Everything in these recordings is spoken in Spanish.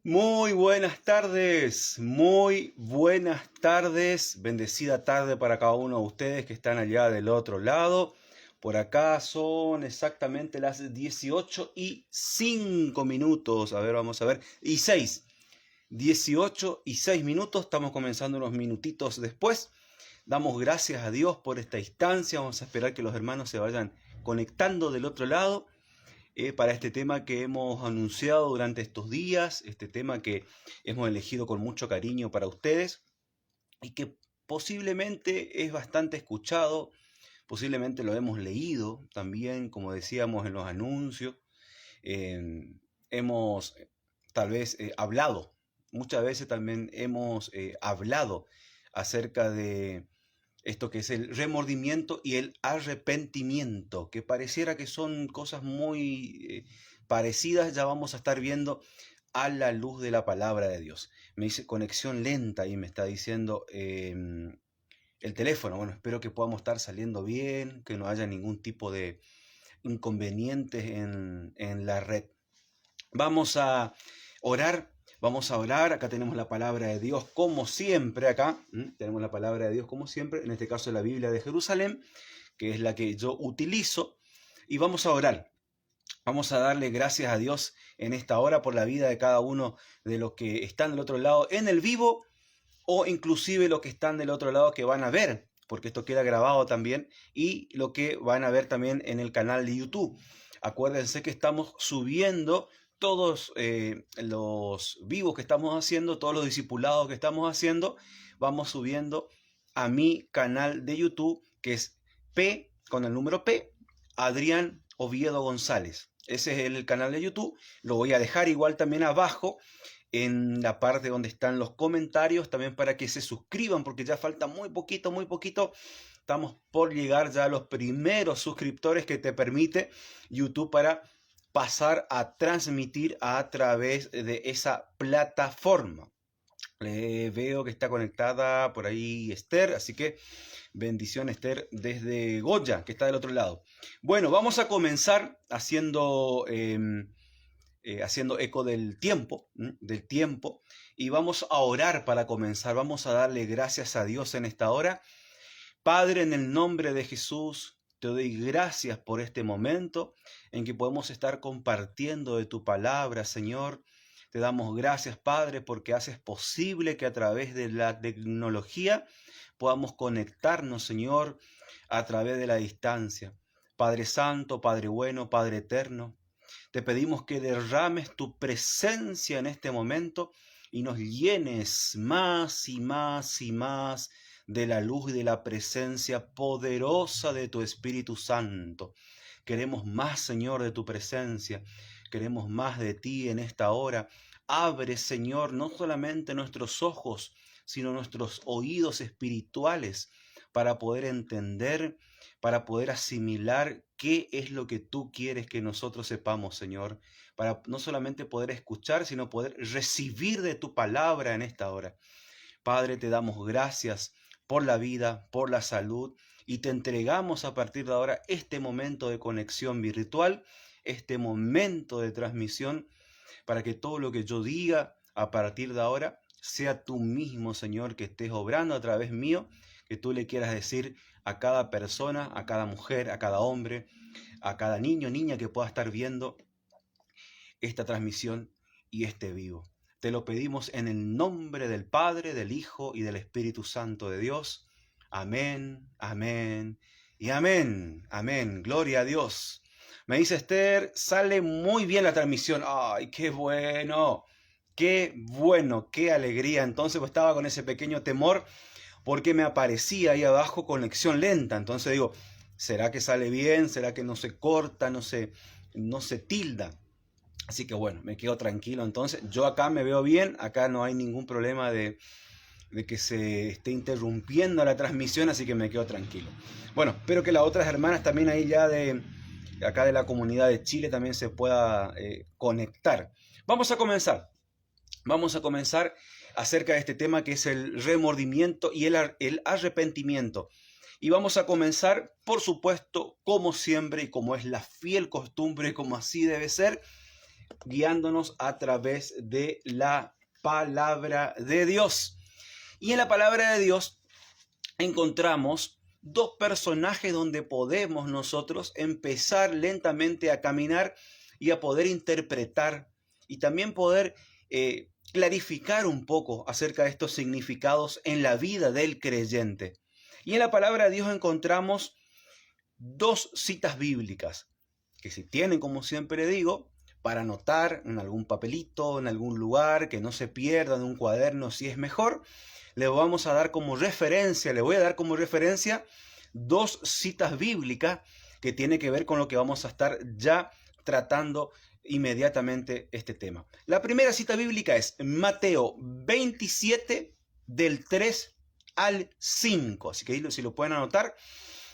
Muy buenas tardes, bendecida tarde para cada uno de ustedes que están allá del otro lado. Por acá son exactamente las 18:05. A ver, vamos a ver. Y 6. 18:06. Estamos comenzando unos minutitos después. Damos gracias a Dios por esta instancia. Vamos a esperar que los hermanos se vayan conectando del otro lado para este tema que hemos anunciado durante estos días, este tema que hemos elegido con mucho cariño para ustedes y que posiblemente es bastante escuchado, posiblemente lo hemos leído también, como decíamos en los anuncios, eh, hemos tal vez hablado, muchas veces también hemos hablado acerca de esto que es el remordimiento y el arrepentimiento, que pareciera que son cosas muy parecidas, ya vamos a estar viendo a la luz de la palabra de Dios. Me dice conexión lenta y me está diciendo el teléfono. Bueno, espero que podamos estar saliendo bien, que no haya ningún tipo de inconvenientes en la red. Vamos a orar. Vamos a orar, acá tenemos la palabra de Dios como siempre, tenemos la palabra de Dios como siempre, en este caso la Biblia de Jerusalén, que es la que yo utilizo, y vamos a orar. Vamos a darle gracias a Dios en esta hora por la vida de cada uno de los que están del otro lado en el vivo, o inclusive los que están del otro lado que van a ver, porque esto queda grabado también, y lo que van a ver también en el canal de YouTube. Acuérdense que estamos subiendo todos los vivos que estamos haciendo, todos los discipulados que estamos haciendo, vamos subiendo a mi canal de YouTube, que es P, con el número P, Adrián Oviedo González. Ese es el canal de YouTube. Lo voy a dejar igual también abajo en la parte donde están los comentarios, también para que se suscriban, porque ya falta muy poquito, muy poquito. Estamos por llegar ya a los primeros suscriptores que te permite YouTube para pasar a transmitir a través de esa plataforma. Veo que está conectada por ahí Esther, así que bendición Esther desde Goya, que está del otro lado. Bueno, vamos a comenzar haciendo eco del tiempo, y vamos a orar para comenzar. Vamos a darle gracias a Dios en esta hora. Padre, en el nombre de Jesús, te doy gracias por este momento en que podemos estar compartiendo de tu palabra, Señor. Te damos gracias, Padre, porque haces posible que a través de la tecnología podamos conectarnos, Señor, a través de la distancia. Padre Santo, Padre bueno, Padre eterno, te pedimos que derrames tu presencia en este momento y nos llenes más y más y más de la luz y de la presencia poderosa de tu Espíritu Santo. Queremos más, Señor, de tu presencia. Queremos más de ti en esta hora. Abre, Señor, no solamente nuestros ojos, sino nuestros oídos espirituales para poder entender, para poder asimilar qué es lo que tú quieres que nosotros sepamos, Señor, para no solamente poder escuchar, sino poder recibir de tu palabra en esta hora. Padre, te damos gracias por la vida, por la salud, y te entregamos a partir de ahora este momento de conexión virtual, este momento de transmisión, para que todo lo que yo diga a partir de ahora sea tú mismo, Señor, que estés obrando a través mío, que tú le quieras decir a cada persona, a cada mujer, a cada hombre, a cada niño, niña que pueda estar viendo esta transmisión y este vivo. Te lo pedimos en el nombre del Padre, del Hijo y del Espíritu Santo de Dios. Amén, amén y amén, amén. Gloria a Dios. Me dice Esther, sale muy bien la transmisión. ¡Ay, qué bueno! ¡Qué bueno! ¡Qué alegría! Entonces pues estaba con ese pequeño temor porque me aparecía ahí abajo conexión lenta. Entonces digo, ¿será que sale bien? ¿Será que no se corta? No se tilda. Así que bueno, me quedo tranquilo. Entonces yo acá me veo bien, acá no hay ningún problema de que se esté interrumpiendo la transmisión, así que me quedo tranquilo. Bueno, espero que las otras hermanas también ahí ya de acá de la comunidad de Chile también se pueda conectar. Vamos a comenzar acerca de este tema que es el remordimiento y el arrepentimiento. Y vamos a comenzar, por supuesto, como siempre y como es la fiel costumbre, como así debe ser, guiándonos a través de la palabra de Dios. Y en la palabra de Dios encontramos dos personajes donde podemos nosotros empezar lentamente a caminar y a poder interpretar y también poder clarificar un poco acerca de estos significados en la vida del creyente. Y en la palabra de Dios encontramos dos citas bíblicas que si tienen, como siempre digo, para anotar en algún papelito, en algún lugar, que no se pierda en un cuaderno si es mejor, le voy a dar como referencia dos citas bíblicas que tienen que ver con lo que vamos a estar ya tratando inmediatamente este tema. La primera cita bíblica es Mateo 27 del 3 al 5, así que si lo pueden anotar,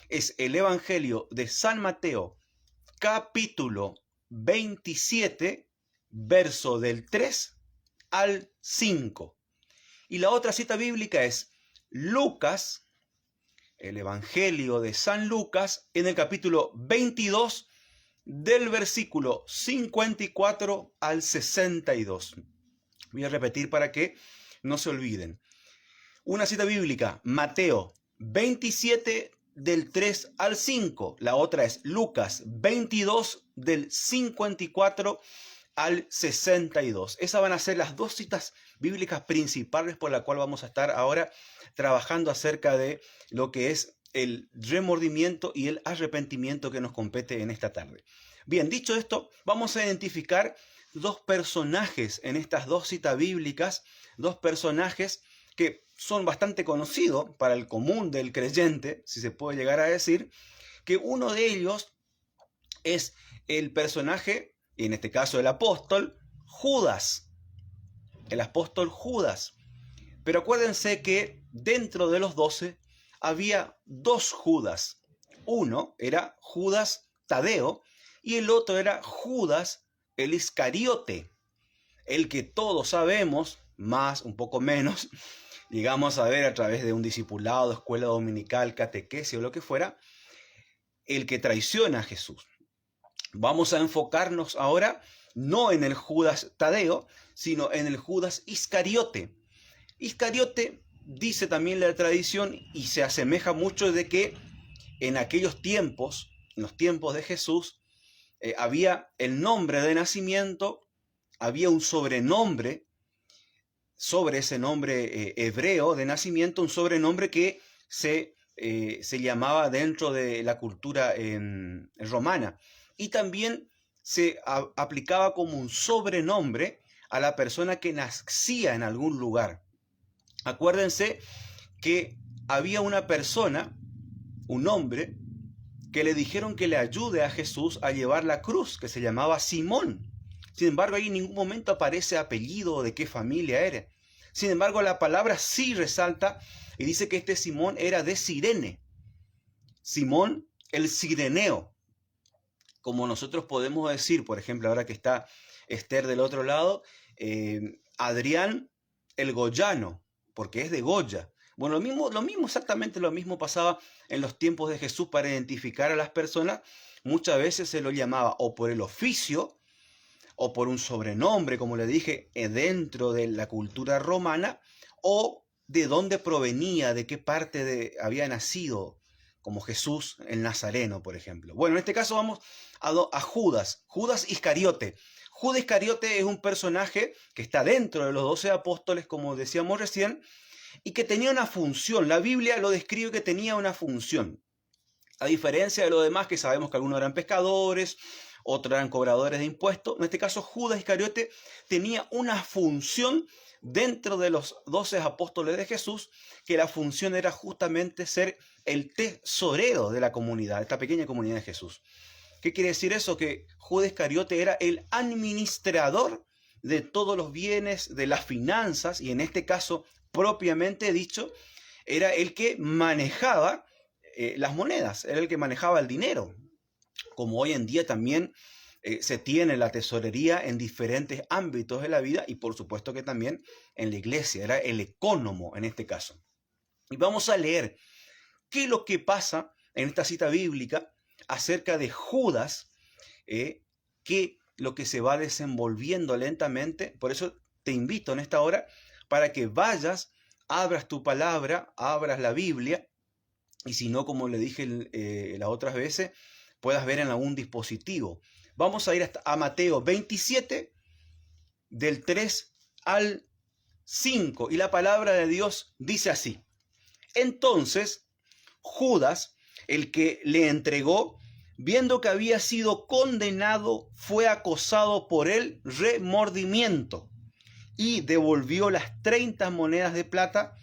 es el Evangelio de San Mateo, capítulo 27, verso del 3 al 5. Y la otra cita bíblica es Lucas, el Evangelio de San Lucas, en el capítulo 22, del versículo 54 al 62. Voy a repetir para que no se olviden. Una cita bíblica, Mateo 27, del 3 al 5. La otra es Lucas 22, del 54 al 62. Esas van a ser las dos citas bíblicas principales por las cuales vamos a estar ahora trabajando acerca de lo que es el remordimiento y el arrepentimiento que nos compete en esta tarde. Bien, dicho esto, vamos a identificar dos personajes en estas dos citas bíblicas, dos personajes que son bastante conocidos para el común del creyente, si se puede llegar a decir, que uno de ellos es el personaje, y en este caso el apóstol, Judas. El apóstol Judas. Pero acuérdense que dentro de los 12 había dos Judas. Uno era Judas Tadeo y el otro era Judas el Iscariote. El que todos sabemos, más, un poco menos, llegamos a ver a través de un discipulado, escuela dominical, catequesis o lo que fuera, el que traiciona a Jesús. Vamos a enfocarnos ahora no en el Judas Tadeo, sino en el Judas Iscariote. Iscariote, dice también la tradición, y se asemeja mucho de que en aquellos tiempos, en los tiempos de Jesús, había el nombre de nacimiento, había un sobrenombre sobre ese nombre hebreo de nacimiento, un sobrenombre que se llamaba dentro de la cultura romana. Y también se aplicaba como un sobrenombre a la persona que nacía en algún lugar. Acuérdense que había una persona, un hombre, que le dijeron que le ayude a Jesús a llevar la cruz, que se llamaba Simón. Sin embargo, ahí en ningún momento aparece apellido o de qué familia era. Sin embargo, la palabra sí resalta y dice que este Simón era de Cirene. Simón el Cireneo. Como nosotros podemos decir, por ejemplo, ahora que está Esther del otro lado, Adrián el Goyano, porque es de Goya. Bueno, exactamente lo mismo pasaba en los tiempos de Jesús para identificar a las personas. Muchas veces se lo llamaba o por el oficio o por un sobrenombre, como le dije, dentro de la cultura romana, o de dónde provenía, de qué parte había nacido, como Jesús el Nazareno, por ejemplo. Bueno, en este caso vamos a Judas, Judas Iscariote. Judas Iscariote es un personaje que está dentro de los 12 apóstoles, como decíamos recién, y que tenía una función. La Biblia lo describe que tenía una función. A diferencia de los demás, que sabemos que algunos eran pescadores, otros eran cobradores de impuestos. En este caso, Judas Iscariote tenía una función dentro de los 12 apóstoles de Jesús, que la función era justamente ser el tesorero de la comunidad, esta pequeña comunidad de Jesús. ¿Qué quiere decir eso? Que Judas Iscariote era el administrador de todos los bienes, de las finanzas, y en este caso, propiamente dicho, era el que manejaba las monedas, era el que manejaba el dinero. Como hoy en día también se tiene la tesorería en diferentes ámbitos de la vida y por supuesto que también en la iglesia, era el ecónomo en este caso. Y vamos a leer qué es lo que pasa en esta cita bíblica acerca de Judas, que lo que se va desenvolviendo lentamente. Por eso te invito en esta hora para que vayas, abras tu palabra, abras la Biblia, y si no, como le dije las otras veces, puedas ver en algún dispositivo. Vamos a ir hasta a Mateo 27, del 3 al 5, y la palabra de Dios dice así: Entonces Judas, el que le entregó, viendo que había sido condenado, fue acosado por el remordimiento y devolvió las 30 monedas de plata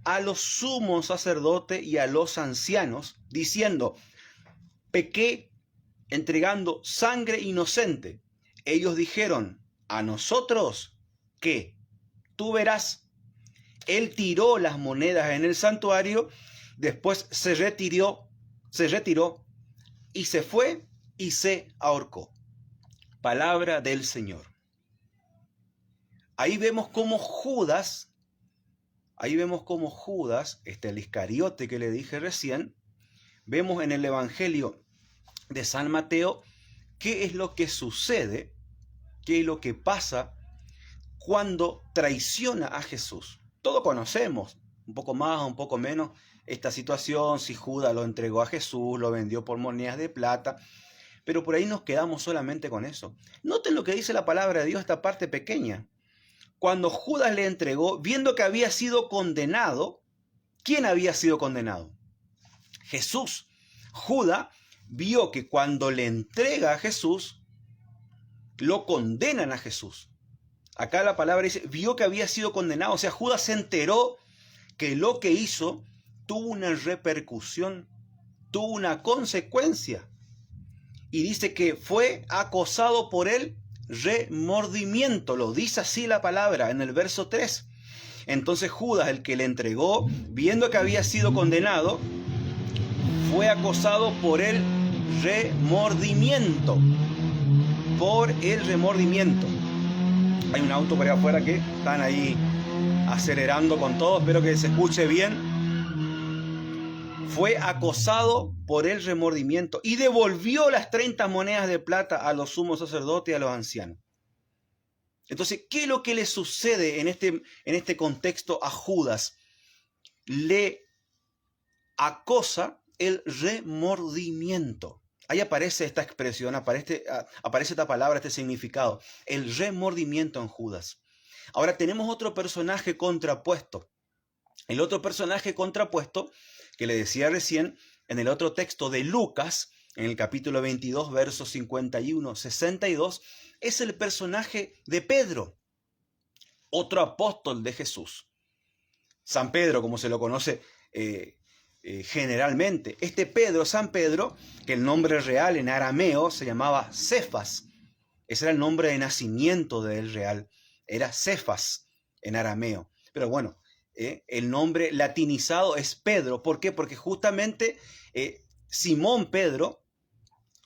a los sumos sacerdotes y a los ancianos, diciendo: pequé entregando sangre inocente. Ellos dijeron: ¿a nosotros qué? Tú verás. Él tiró las monedas en el santuario, después se retiró y se fue y se ahorcó. Palabra del Señor. Ahí vemos cómo Judas, el Iscariote que le dije recién, vemos en el Evangelio de San Mateo qué es lo que sucede, qué es lo que pasa cuando traiciona a Jesús. Todos conocemos, un poco más o un poco menos, esta situación, si Judas lo entregó a Jesús, lo vendió por monedas de plata, pero por ahí nos quedamos solamente con eso. Noten lo que dice la palabra de Dios, esta parte pequeña. Cuando Judas le entregó, viendo que había sido condenado, ¿quién había sido condenado? Jesús. Judas vio que cuando le entrega a Jesús, lo condenan a Jesús. Acá la palabra dice, vio que había sido condenado. O sea, Judas se enteró que lo que hizo tuvo una repercusión, tuvo una consecuencia. Y dice que fue acosado por el remordimiento. Lo dice así la palabra en el verso 3. Entonces Judas, el que le entregó, viendo que había sido condenado, fue acosado por el remordimiento. Por el remordimiento. Hay un auto por ahí afuera que están ahí acelerando con todo. Espero que se escuche bien. Fue acosado por el remordimiento y devolvió las 30 monedas de plata a los sumos sacerdotes y a los ancianos. Entonces, ¿qué es lo que le sucede en este contexto a Judas? Le acosa el remordimiento. Ahí aparece esta expresión, aparece esta palabra, este significado, el remordimiento en Judas. Ahora tenemos otro personaje contrapuesto. El otro personaje contrapuesto, que le decía recién, en el otro texto de Lucas, en el capítulo 22, versos 51-62, es el personaje de Pedro, otro apóstol de Jesús. San Pedro, como se lo conoce generalmente. Este Pedro, San Pedro, que el nombre real en arameo se llamaba Cefas. Ese era el nombre de nacimiento de él real. Era Cefas en arameo. Pero bueno, el nombre latinizado es Pedro. ¿Por qué? Porque justamente Simón Pedro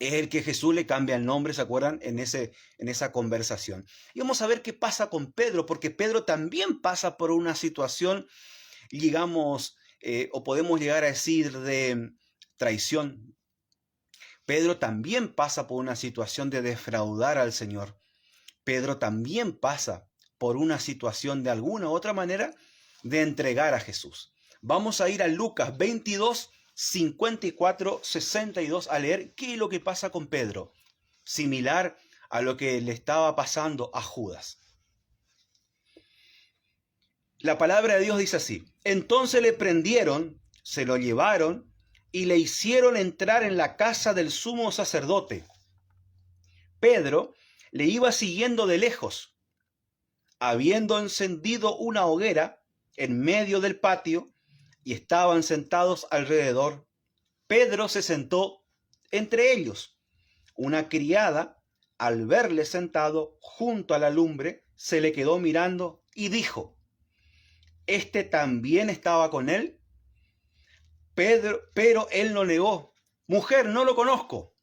es el que Jesús le cambia el nombre, ¿se acuerdan? En esa conversación. Y vamos a ver qué pasa con Pedro, porque Pedro también pasa por una situación, digamos, o podemos llegar a decir de traición. Pedro también pasa por una situación de defraudar al Señor. Pedro también pasa por una situación de alguna u otra manera de entregar a Jesús. Vamos a ir a Lucas 22, 54, 62 a leer qué es lo que pasa con Pedro, similar a lo que le estaba pasando a Judas. La palabra de Dios dice así: entonces le prendieron, se lo llevaron y le hicieron entrar en la casa del sumo sacerdote. Pedro le iba siguiendo de lejos. Habiendo encendido una hoguera en medio del patio y estaban sentados alrededor, Pedro se sentó entre ellos. Una criada, al verle sentado junto a la lumbre, se le quedó mirando y dijo: ¿este también estaba con él? Pero él lo negó. Mujer, no lo conozco.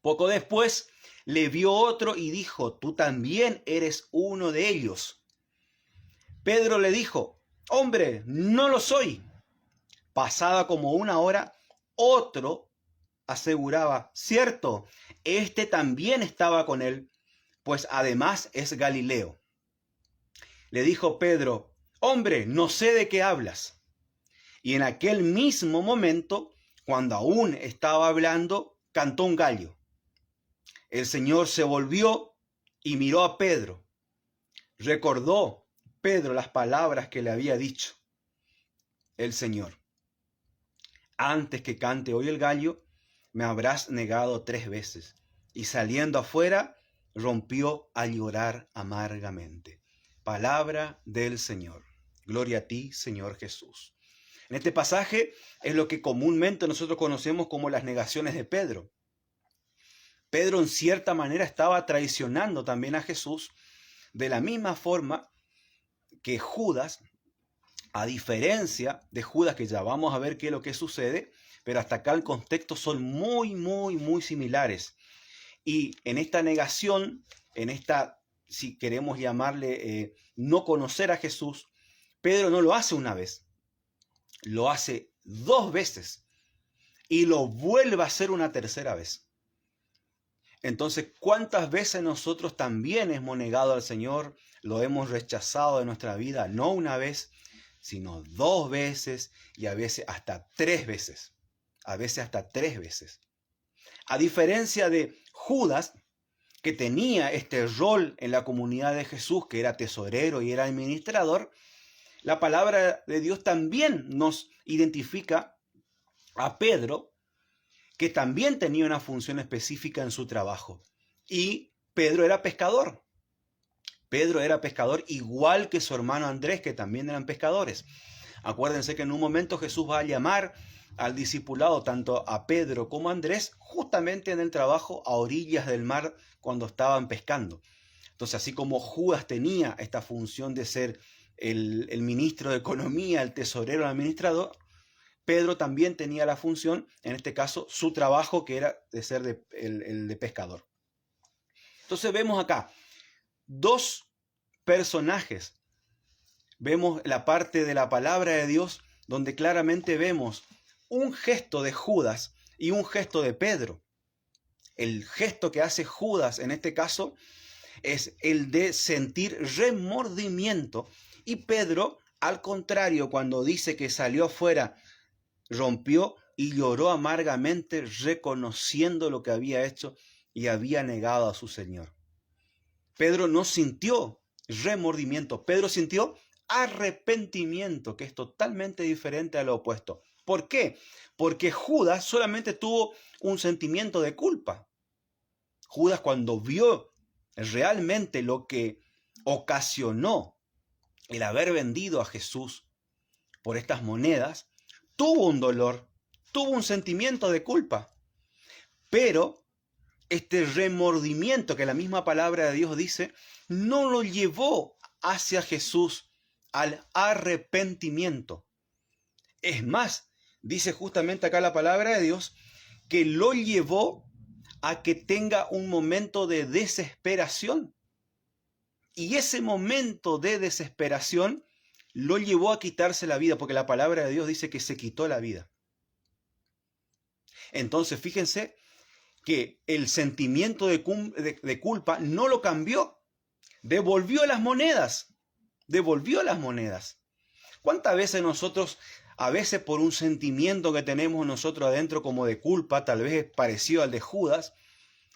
Poco después le vio otro y dijo: tú también eres uno de ellos. Pedro le dijo: hombre, no lo soy. Pasada como una hora, otro aseguraba: cierto, este también estaba con él. pues además es Galileo. Le dijo Pedro: hombre, no sé de qué hablas. Y en aquel mismo momento, cuando aún estaba hablando, cantó un gallo. El Señor se volvió y miró a Pedro. Recordó Pedro las palabras que le había dicho el Señor: antes que cante hoy el gallo, me habrás negado 3 veces. Y saliendo afuera, rompió a llorar amargamente. Palabra del Señor. Gloria a ti, Señor Jesús. En este pasaje es lo que comúnmente nosotros conocemos como las negaciones de Pedro. Pedro en cierta manera estaba traicionando también a Jesús de la misma forma que Judas, a diferencia de Judas, que ya vamos a ver qué es lo que sucede, pero hasta acá el contexto son muy similares. Y en esta negación, en esta, si queremos llamarle no conocer a Jesús, Pedro no lo hace una vez, lo hace 2 veces y lo vuelve a hacer una tercera vez. Entonces, ¿cuántas veces nosotros también hemos negado al Señor, lo hemos rechazado de nuestra vida? No una vez, sino 2 veces y a veces hasta 3 veces. A veces hasta 3 veces. A diferencia de Judas, que tenía este rol en la comunidad de Jesús, que era tesorero y era administrador, la palabra de Dios también nos identifica a Pedro, que también tenía una función específica en su trabajo. Y Pedro era pescador. Pedro era pescador igual que su hermano Andrés, que también eran pescadores. Acuérdense que en un momento Jesús va a llamar al discipulado tanto a Pedro como a Andrés justamente en el trabajo a orillas del mar cuando estaban pescando. Entonces, así como Judas tenía esta función de ser el ministro de Economía, el tesorero, el administrador, Pedro también tenía la función, en este caso, su trabajo, que era de ser el de pescador. Entonces vemos acá 2 personajes. Vemos la parte de la palabra de Dios donde claramente vemos un gesto de Judas y un gesto de Pedro. El gesto que hace Judas en este caso es el de sentir remordimiento, y Pedro, al contrario, cuando dice que salió afuera, rompió y lloró amargamente, reconociendo lo que había hecho y había negado a su Señor. Pedro no sintió remordimiento, Pedro sintió arrepentimiento, que es totalmente diferente a lo opuesto. ¿Por qué? Porque Judas solamente tuvo un sentimiento de culpa. Judas, cuando vio realmente lo que ocasionó el haber vendido a Jesús por estas monedas, tuvo un dolor, tuvo un sentimiento de culpa. Pero este remordimiento que la misma palabra de Dios dice, no lo llevó hacia Jesús al arrepentimiento. Es más, dice justamente acá la palabra de Dios, que lo llevó a que tenga un momento de desesperación. Y ese momento de desesperación lo llevó a quitarse la vida, porque la palabra de Dios dice que se quitó la vida. Entonces, fíjense que el sentimiento de culpa no lo cambió. Devolvió las monedas. Devolvió las monedas. ¿Cuántas veces nosotros, a veces por un sentimiento que tenemos nosotros adentro como de culpa, tal vez parecido al de Judas,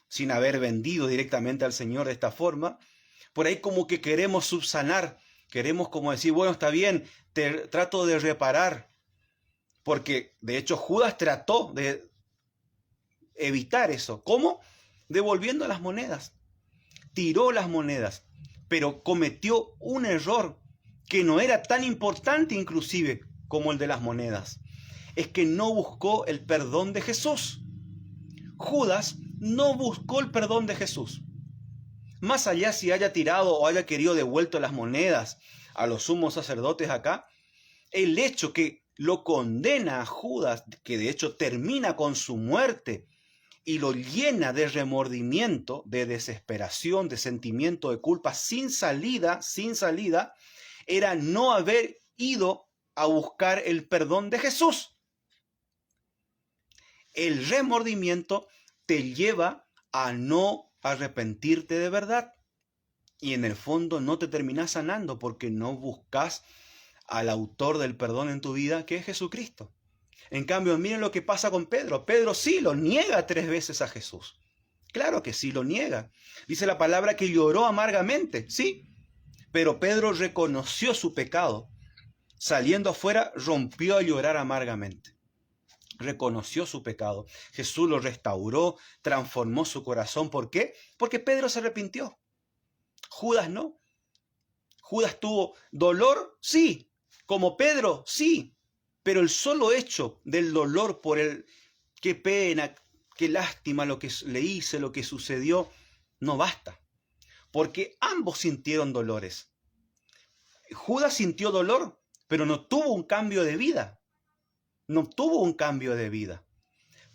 sin haber vendido directamente al Señor de esta forma, por ahí como que queremos subsanar, queremos como decir, bueno, está bien, trato de reparar, porque de hecho Judas trató de evitar eso. ¿Cómo? Devolviendo las monedas. Tiró las monedas, pero cometió un error que no era tan importante inclusive como el de las monedas. Es que no buscó el perdón de Jesús. Judas no buscó el perdón de Jesús. Más allá si haya tirado o haya querido devuelto las monedas a los sumos sacerdotes acá, el hecho que lo condena a Judas, que de hecho termina con su muerte y lo llena de remordimiento, de desesperación, de sentimiento de culpa sin salida, era no haber ido a buscar el perdón de Jesús. El remordimiento te lleva a no arrepentirte de verdad. Y en el fondo no te terminás sanando porque no buscas al autor del perdón en tu vida, que es Jesucristo. En cambio, miren lo que pasa con Pedro. Pedro sí lo niega 3 veces a Jesús. Claro que sí lo niega. Dice la palabra que lloró amargamente, sí. Pero Pedro reconoció su pecado. Saliendo afuera, rompió a llorar amargamente. Reconoció su pecado. Jesús lo restauró, transformó su corazón. ¿Por qué? Porque Pedro se arrepintió. Judas no. Judas tuvo dolor, sí. Como Pedro, sí. Pero el solo hecho del dolor por el qué pena, qué lástima lo que le hice, lo que sucedió, no basta. Porque ambos sintieron dolores. Judas sintió dolor, pero no tuvo un cambio de vida. No tuvo un cambio de vida.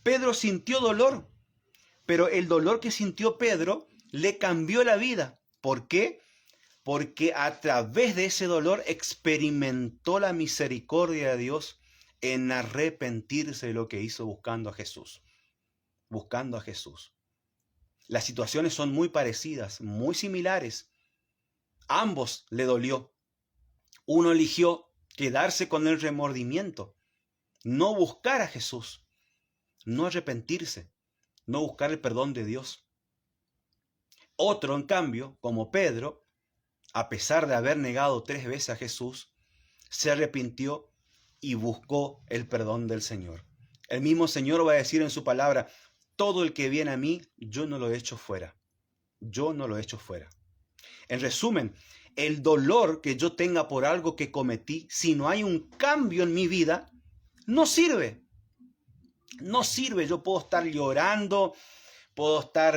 Pedro sintió dolor, pero el dolor que sintió Pedro le cambió la vida. ¿Por qué? Porque a través de ese dolor experimentó la misericordia de Dios en arrepentirse de lo que hizo buscando a Jesús. Buscando a Jesús. Las situaciones son muy parecidas, muy similares. Ambos le dolió. Uno eligió quedarse con el remordimiento, no buscar a Jesús, no arrepentirse, no buscar el perdón de Dios. Otro, en cambio, como Pedro, a pesar de haber negado 3 veces a Jesús, se arrepintió y buscó el perdón del Señor. El mismo Señor va a decir en su palabra, todo el que viene a mí, yo no lo echo fuera. Yo no lo echo fuera. En resumen, el dolor que yo tenga por algo que cometí, si no hay un cambio en mi vida, no sirve. No sirve. Yo puedo estar llorando, puedo estar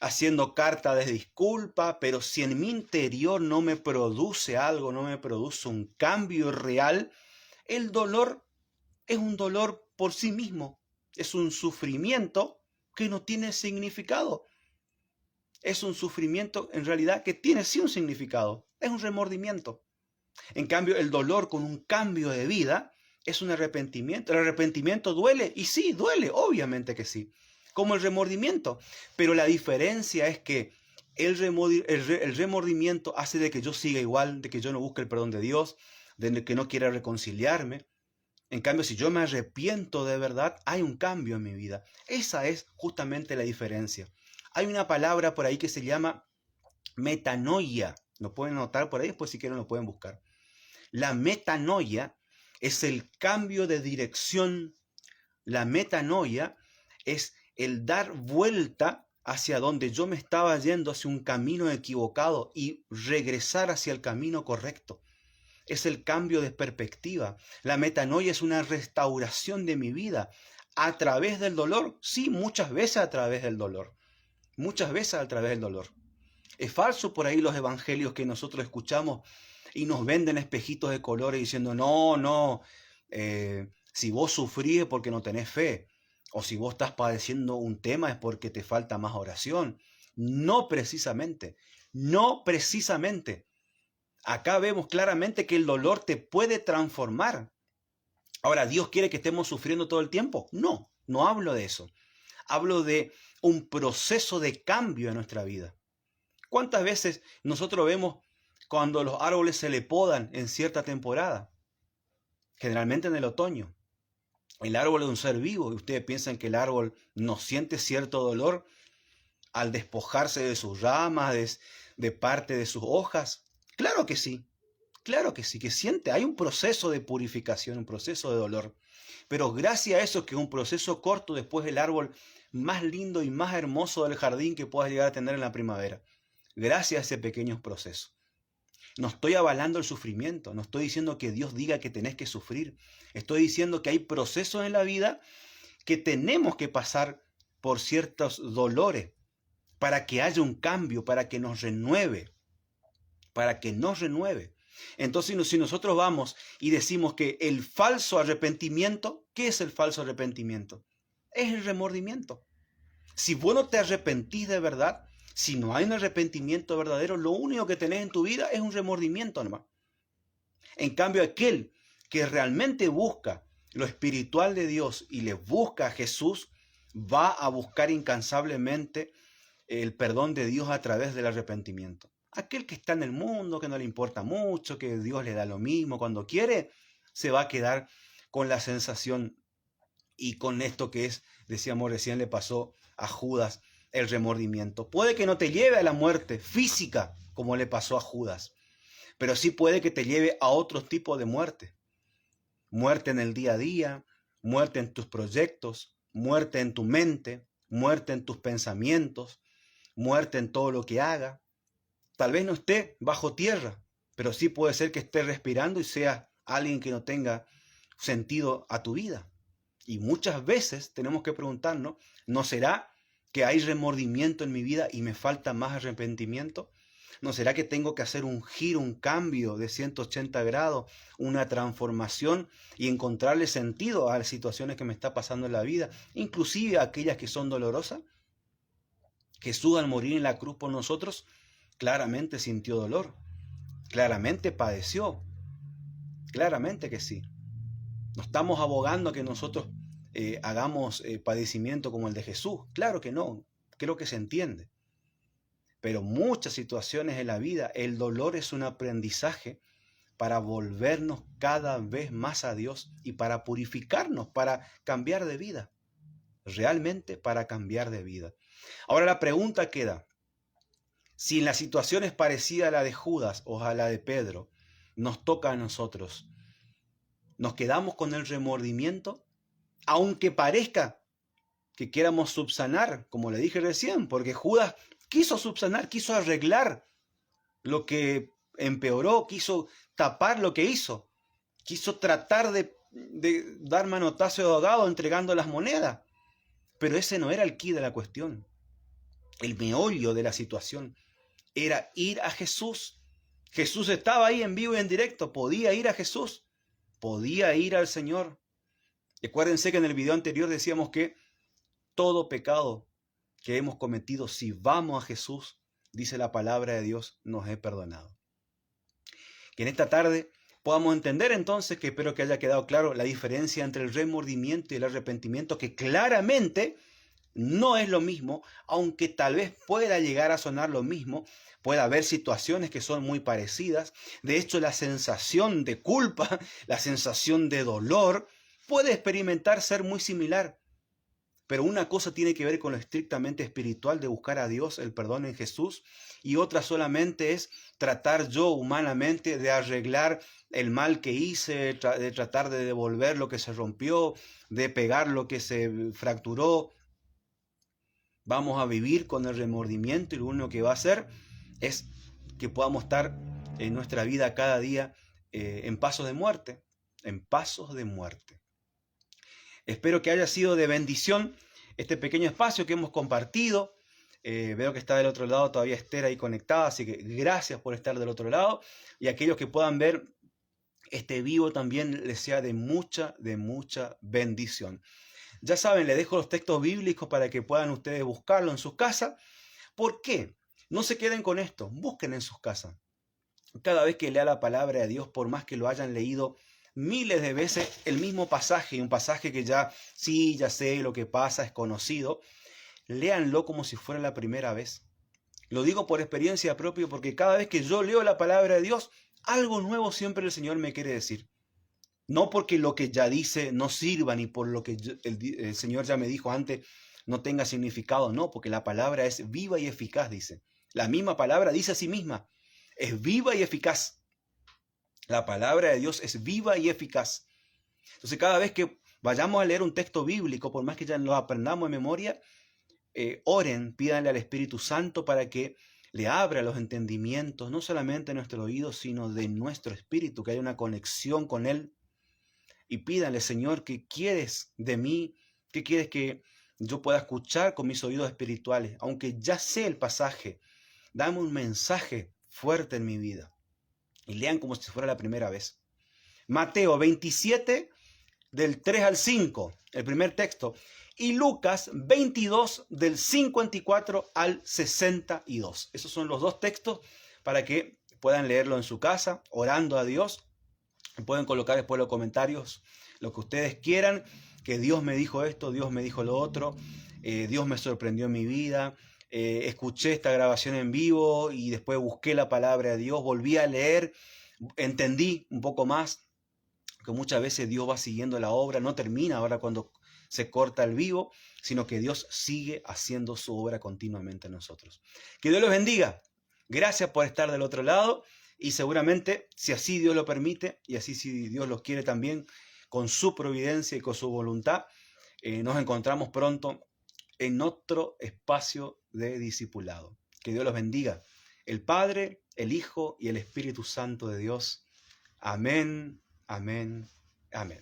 haciendo carta de disculpa, pero si en mi interior no me produce algo, no me produce un cambio real, el dolor es un dolor por sí mismo. Es un sufrimiento que no tiene significado. Es un sufrimiento en realidad que tiene sí un significado. Es un remordimiento. En cambio, el dolor con un cambio de vida es un arrepentimiento. ¿El arrepentimiento duele? Y sí, duele, obviamente que sí. Como el remordimiento. Pero la diferencia es que el remordimiento hace de que yo siga igual, de que yo no busque el perdón de Dios, de que no quiera reconciliarme. En cambio, si yo me arrepiento de verdad, hay un cambio en mi vida. Esa es justamente la diferencia. Hay una palabra por ahí que se llama metanoia. Lo pueden anotar por ahí, después si quieren lo pueden buscar. La metanoia es el cambio de dirección. La metanoia es el dar vuelta hacia donde yo me estaba yendo, hacia un camino equivocado y regresar hacia el camino correcto. Es el cambio de perspectiva. La metanoia es una restauración de mi vida a través del dolor. Sí, muchas veces a través del dolor. Muchas veces a través del dolor. Es falso por ahí los evangelios que nosotros escuchamos y nos venden espejitos de colores diciendo, no, si vos sufrís es porque no tenés fe. O si vos estás padeciendo un tema es porque te falta más oración. No precisamente. No precisamente. Acá vemos claramente que el dolor te puede transformar. Ahora, ¿Dios quiere que estemos sufriendo todo el tiempo? No, no hablo de eso. Hablo de un proceso de cambio en nuestra vida. ¿Cuántas veces nosotros vemos cuando los árboles se le podan en cierta temporada? Generalmente en el otoño. El árbol es un ser vivo y ustedes piensan que el árbol no siente cierto dolor al despojarse de sus ramas, de parte de sus hojas. Claro que sí, que siente. Hay un proceso de purificación, un proceso de dolor. Pero gracias a eso, que es un proceso corto, después el árbol más lindo y más hermoso del jardín que puedas llegar a tener en la primavera. Gracias a ese pequeño proceso. No estoy avalando el sufrimiento, no estoy diciendo que Dios diga que tenés que sufrir. Estoy diciendo que hay procesos en la vida que tenemos que pasar por ciertos dolores para que haya un cambio, para que nos renueve. Entonces, si nosotros vamos y decimos que el falso arrepentimiento, ¿qué es el falso arrepentimiento? Es el remordimiento. Si vos no te arrepentís de verdad, si no hay un arrepentimiento verdadero, lo único que tenés en tu vida es un remordimiento nomás. En cambio, aquel que realmente busca lo espiritual de Dios y le busca a Jesús, va a buscar incansablemente el perdón de Dios a través del arrepentimiento. Aquel que está en el mundo, que no le importa mucho, que Dios le da lo mismo cuando quiere, se va a quedar con la sensación y con esto que es, decíamos recién, le pasó a Judas, el remordimiento. Puede que no te lleve a la muerte física, como le pasó a Judas, pero sí puede que te lleve a otro tipo de muerte. Muerte en el día a día, muerte en tus proyectos, muerte en tu mente, muerte en tus pensamientos, muerte en todo lo que haga. Tal vez no esté bajo tierra, pero sí puede ser que esté respirando y sea alguien que no tenga sentido a tu vida. Y muchas veces tenemos que preguntarnos, ¿no será que hay remordimiento en mi vida y me falta más arrepentimiento? ¿No será que tengo que hacer un giro, un cambio de 180 grados, una transformación y encontrarle sentido a las situaciones que me está pasando en la vida, inclusive a aquellas que son dolorosas? Jesús, al morir en la cruz por nosotros, claramente sintió dolor, claramente padeció, claramente que sí. No estamos abogando a que nosotros hagamos padecimiento como el de Jesús, claro que no, creo que se entiende. Pero muchas situaciones en la vida, el dolor es un aprendizaje para volvernos cada vez más a Dios y para purificarnos, para cambiar de vida, realmente para cambiar de vida. Ahora la pregunta queda, si en la situación es parecida a la de Judas o a la de Pedro, nos toca a nosotros, ¿nos quedamos con el remordimiento? Aunque parezca que quieramos subsanar, como le dije recién, porque Judas quiso subsanar, quiso arreglar lo que empeoró, quiso tapar lo que hizo, quiso tratar de dar manotazo de ahogado entregando las monedas, pero ese no era el quid de la cuestión. El meollo de la situación era ir a Jesús. Jesús estaba ahí en vivo y en directo, podía ir a Jesús, podía ir al Señor. Acuérdense que en el video anterior decíamos que todo pecado que hemos cometido, si vamos a Jesús, dice la palabra de Dios, nos es perdonado. Que en esta tarde podamos entender entonces, que espero que haya quedado claro, la diferencia entre el remordimiento y el arrepentimiento, que claramente no es lo mismo, aunque tal vez pueda llegar a sonar lo mismo, puede haber situaciones que son muy parecidas. De hecho, la sensación de culpa, la sensación de dolor, puede experimentar ser muy similar. Pero una cosa tiene que ver con lo estrictamente espiritual de buscar a Dios, el perdón en Jesús, y otra solamente es tratar yo humanamente de arreglar el mal que hice, de tratar de devolver lo que se rompió, de pegar lo que se fracturó. Vamos a vivir con el remordimiento y lo único que va a hacer es que podamos estar en nuestra vida cada día en pasos de muerte, en pasos de muerte. Espero que haya sido de bendición este pequeño espacio que hemos compartido. Veo que está del otro lado todavía Esther ahí conectada, así que gracias por estar del otro lado. Y aquellos que puedan ver este vivo también les sea de mucha bendición. Ya saben, les dejo los textos bíblicos para que puedan ustedes buscarlo en sus casas. ¿Por qué? No se queden con esto, busquen en sus casas. Cada vez que lea la palabra de Dios, por más que lo hayan leído miles de veces, el mismo pasaje, un pasaje que ya sé lo que pasa, es conocido, léanlo como si fuera la primera vez. Lo digo por experiencia propia, porque cada vez que yo leo la palabra de Dios, algo nuevo siempre el Señor me quiere decir. No porque lo que ya dice no sirva, ni por lo que el Señor ya me dijo antes no tenga significado, no, porque la palabra es viva y eficaz, dice. La misma palabra dice a sí misma, es viva y eficaz. La palabra de Dios es viva y eficaz. Entonces cada vez que vayamos a leer un texto bíblico, por más que ya lo aprendamos en memoria, oren, pídanle al Espíritu Santo para que le abra los entendimientos, no solamente de nuestro oído, sino de nuestro espíritu, que haya una conexión con Él. Y pídanle, Señor, ¿qué quieres de mí? ¿Qué quieres que yo pueda escuchar con mis oídos espirituales? Aunque ya sé el pasaje, dame un mensaje fuerte en mi vida. Y lean como si fuera la primera vez. Mateo 27, del 3 al 5, el primer texto. Y Lucas 22, del 54 al 62. Esos son los dos textos para que puedan leerlo en su casa, orando a Dios. Pueden colocar después en los comentarios lo que ustedes quieran, que Dios me dijo esto, Dios me dijo lo otro, Dios me sorprendió en mi vida, escuché esta grabación en vivo y después busqué la palabra de Dios, volví a leer, entendí un poco más que muchas veces Dios va siguiendo la obra, no termina ahora cuando se corta el vivo, sino que Dios sigue haciendo su obra continuamente en nosotros. Que Dios los bendiga. Gracias por estar del otro lado y seguramente, si así Dios lo permite y así si Dios los quiere también, con su providencia y con su voluntad, nos encontramos pronto en otro espacio de discipulado. Que Dios los bendiga. El Padre, el Hijo y el Espíritu Santo de Dios. Amén, amén, amén.